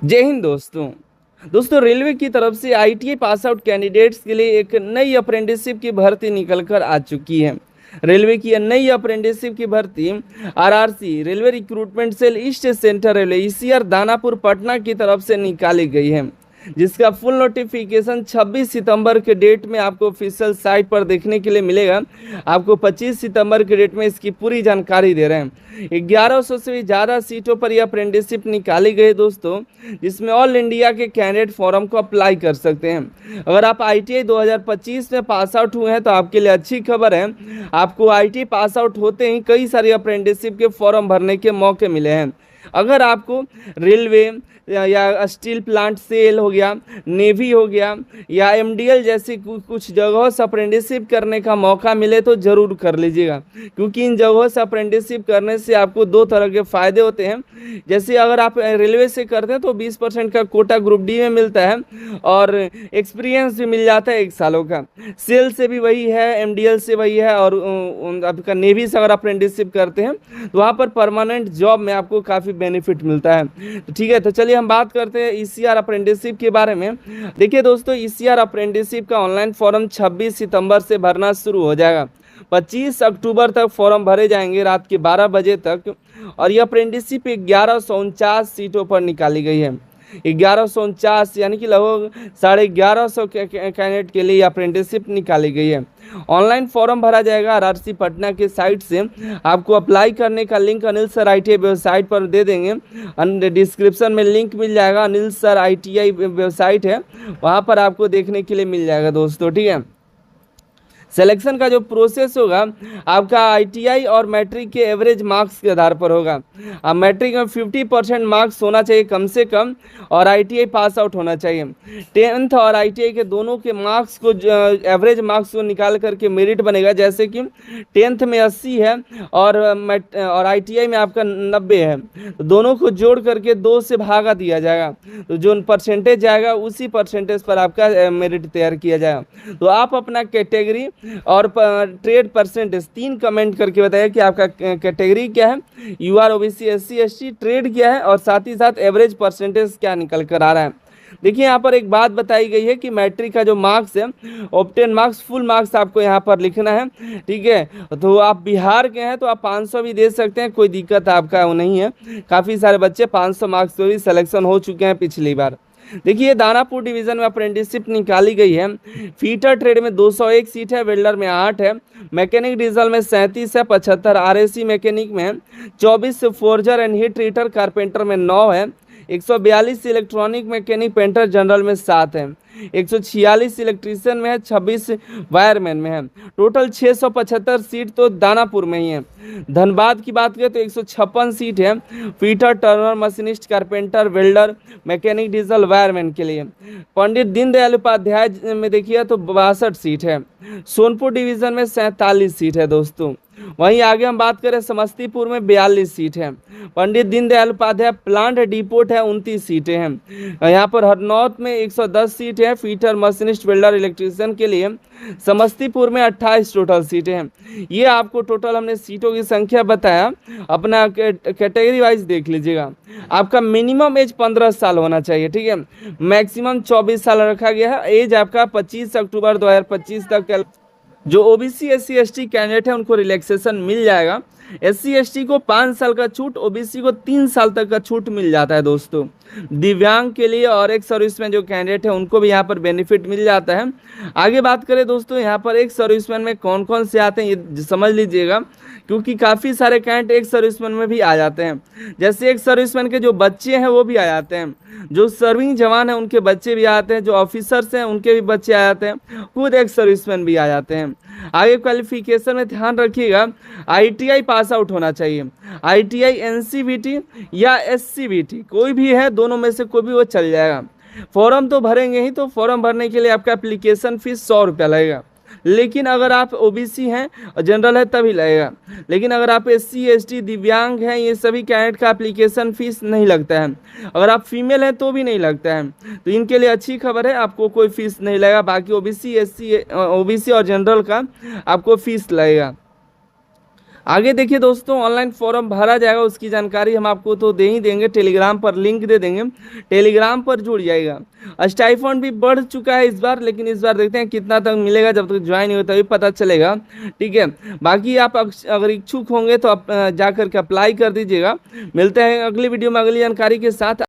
जय हिंद दोस्तों रेलवे की तरफ से आईटीआई पास आउट कैंडिडेट्स के लिए एक नई अप्रेंटिसशिप की भर्ती निकल कर आ चुकी है। रेलवे की नई अप्रेंटिसशिप की भर्ती RRC railway recruitment cell east central railway ECR Danapur Patna की तरफ से निकाली गई है, जिसका फुल नोटिफिकेशन 26 सितंबर के डेट में आपको ऑफिशियल साइट पर देखने के लिए मिलेगा। आपको 25 सितंबर के डेट में इसकी पूरी जानकारी दे रहे हैं। 1100 से भी ज़्यादा सीटों पर यह अप्रेंटिसशिप निकाली गई दोस्तों, जिसमें ऑल इंडिया के कैंडिडेट फॉर्म को अप्लाई कर सकते हैं। अगर आप आईटीआई 2025 में पास आउट हुए हैं तो आपके लिए अच्छी खबर है। आपको आईटीआई पास आउट होते ही कई सारे अप्रेंटिसशिप के फॉर्म भरने के मौके मिले हैं। अगर आपको रेलवे या स्टील प्लांट सेल हो गया, नेवी हो गया या एमडीएल जैसी कुछ जगहों से अप्रेंटिसशिप करने का मौका मिले तो ज़रूर कर लीजिएगा, क्योंकि इन जगहों से अप्रेंटिसशिप करने से आपको दो तरह के फ़ायदे होते हैं। जैसे अगर आप रेलवे से करते हैं तो 20% का कोटा ग्रुप डी में मिलता है और एक्सपीरियंस भी मिल जाता है 1 सालों का। सेल से भी वही है, एमडीएल से वही है, और आपका नेवी से अगर अप्रेंटिसशिप करते हैं तो वहाँ पर परमानेंट जॉब में आपको काफ़ी बेनिफिट मिलता है। तो ठीक है, तो चलिए हम बात करते हैं ईसीआर अप्रेंटिसशिप के बारे में। देखिए दोस्तों, ईसीआर अप्रेंटिसशिप का ऑनलाइन फॉर्म 26 सितंबर से भरना शुरू हो जाएगा। 25 अक्टूबर तक फॉर्म भरे जाएंगे रात के 12 बजे तक, और यह अप्रेंटिसशिप 1149 सीटों पर निकाली गई है। 1149 यानी कि लगभग 1150 कैंडिडेट के लिए अप्रेंटिसशिप निकाली गई है। ऑनलाइन फॉर्म भरा जाएगा आरआरसी पटना के साइट से। आपको अप्लाई करने का link Anil sir ITI website पर दे देंगे, डिस्क्रिप्शन में लिंक मिल जाएगा। अनिल सर आईटीआई वेबसाइट है, वहाँ पर आपको देखने के लिए मिल जाएगा दोस्तों। ठीक है, सिलेक्शन का जो प्रोसेस होगा आपका आईटीआई और मैट्रिक के एवरेज मार्क्स के आधार पर होगा। अब मैट्रिक में 50% मार्क्स होना चाहिए कम से कम, और आईटीआई पास आउट होना चाहिए। 10th और आईटीआई के दोनों के मार्क्स को एवरेज मार्क्स को निकाल करके मेरिट बनेगा। जैसे कि 10th में 80 है और आईटीआई में आपका 90 है, तो दोनों को जोड़ करके 2 से भागा दिया जाएगा, तो जो परसेंटेज आएगा उसी परसेंटेज पर आपका मेरिट तैयार किया जाएगा। तो आप अपना कैटेगरी और ट्रेड परसेंटेज 3 कमेंट करके बताइए कि आपका कैटेगरी क्या है, UR OBC SC ST, trade क्या है, और साथ ही साथ एवरेज परसेंटेज क्या निकल कर आ रहा है। देखिए यहाँ पर एक बात बताई गई है कि मैट्रिक का जो मार्क्स है, ऑब्टेन मार्क्स, फुल मार्क्स आपको यहाँ पर लिखना है। ठीक है, तो आप बिहार के हैं तो आप 500 भी दे सकते हैं, कोई दिक्कत आपका वो नहीं है। काफ़ी सारे बच्चे 500 मार्क्स पे भी सिलेक्शन हो चुके हैं पिछली बार। देखिए दानापुर डिवीजन में अप्रेंटिसशिप निकाली गई है। फीटर ट्रेड में 201 सीट है, वेल्डर में 8 है, मैकेनिक डीजल में 37 है, 75 आरएसी मैकेनिक में है, 24 Forger and heat treat her carpenter में 9 है, 142 इलेक्ट्रॉनिक मैकेनिक पेंटर जनरल में 7 है, 146 इलेक्ट्रीशियन में है, 26 वायरमैन में है। टोटल 675 सीट तो दानापुर में ही है। धनबाद की बात करें तो 156 सीट है, fitter Turner machinist carpenter welder mechanic diesel wireman के लिए। पंडित दीनदयाल उपाध्याय में देखिए तो 62 सीट है। सोनपुर डिवीजन में 47 सीट है दोस्तों। वहीं आगे हम बात करें समस्तीपुर में 42 सीट है। पंडित दीनदयाल उपाध्याय प्लांट डिपोट है, 29 सीटें हैं। यहाँ पर हरनौत में 110 सीट है, फीटर मशीनिस्ट वेल्डर इलेक्ट्रीशियन के लिए। समस्तीपुर में 28 टोटल सीटें हैं। ये आपको टोटल हमने सीटों की संख्या बताया, अपना कैटेगरी वाइज देख लीजिएगा। आपका मिनिमम एज 15 साल होना चाहिए। ठीक है, मैक्सिमम 24 साल रखा गया है। एज आपका 25 अक्टूबर 2025 तक। जो ओबीसी एससी एसटी कैंडिडेट है उनको रिलैक्सेशन मिल जाएगा। एससी एसटी को 5 साल का छूट, ओबीसी को 3 साल तक का छूट मिल जाता है दोस्तों। दिव्यांग के लिए और एक सर्विसमैन जो कैंडिडेट है उनको भी यहाँ पर बेनिफिट मिल जाता है। आगे बात करें दोस्तों, यहाँ पर एक सर्विसमैन में कौन कौन से आते हैं ये समझ लीजिएगा, क्योंकि काफ़ी सारे कैंडिडेट एक सर्विसमैन में भी आ जाते हैं। जैसे एक सर्विसमैन के जो बच्चे हैं वो भी आ जाते हैं, जो सर्विंग जवान हैं उनके बच्चे भी आते हैं, जो ऑफिसर्स हैं उनके भी बच्चे आ जाते हैं, खुद एक सर्विसमैन भी आ जाते हैं। आगे क्वालिफिकेशन में ध्यान रखिएगा, आईटीआई पास आउट होना चाहिए। आईटीआई एनसीवीटी या एससीवीटी कोई भी है, दोनों में से कोई भी वो चल जाएगा। फॉर्म तो भरेंगे ही, तो फॉर्म भरने के लिए आपका एप्लीकेशन फीस 100 रुपया लगेगा। लेकिन अगर आप ओबीसी हैं और जनरल है तभी लगेगा। लेकिन अगर आप एससी एसटी दिव्यांग हैं, ये सभी कैंडिडेट का एप्लीकेशन फीस नहीं लगता है। अगर आप फीमेल हैं तो भी नहीं लगता है, तो इनके लिए अच्छी खबर है, आपको कोई फीस नहीं लगेगा। बाकी ओबीसी एससी ओबीसी और जनरल का आपको फीस लगेगा। आगे देखिए दोस्तों, ऑनलाइन फॉर्म भरा जाएगा, उसकी जानकारी हम आपको तो दे ही देंगे, टेलीग्राम पर लिंक दे देंगे, टेलीग्राम पर जुड़ जाएगा। स्टाइफंड भी बढ़ चुका है इस बार, लेकिन इस बार देखते हैं कितना तक मिलेगा, जब तक ज्वाइन नहीं होता तभी पता चलेगा। ठीक है, बाकी आप अगर इच्छुक होंगे तो आप जा करके अप्लाई कर दीजिएगा। मिलते हैं अगली वीडियो में अगली जानकारी के साथ।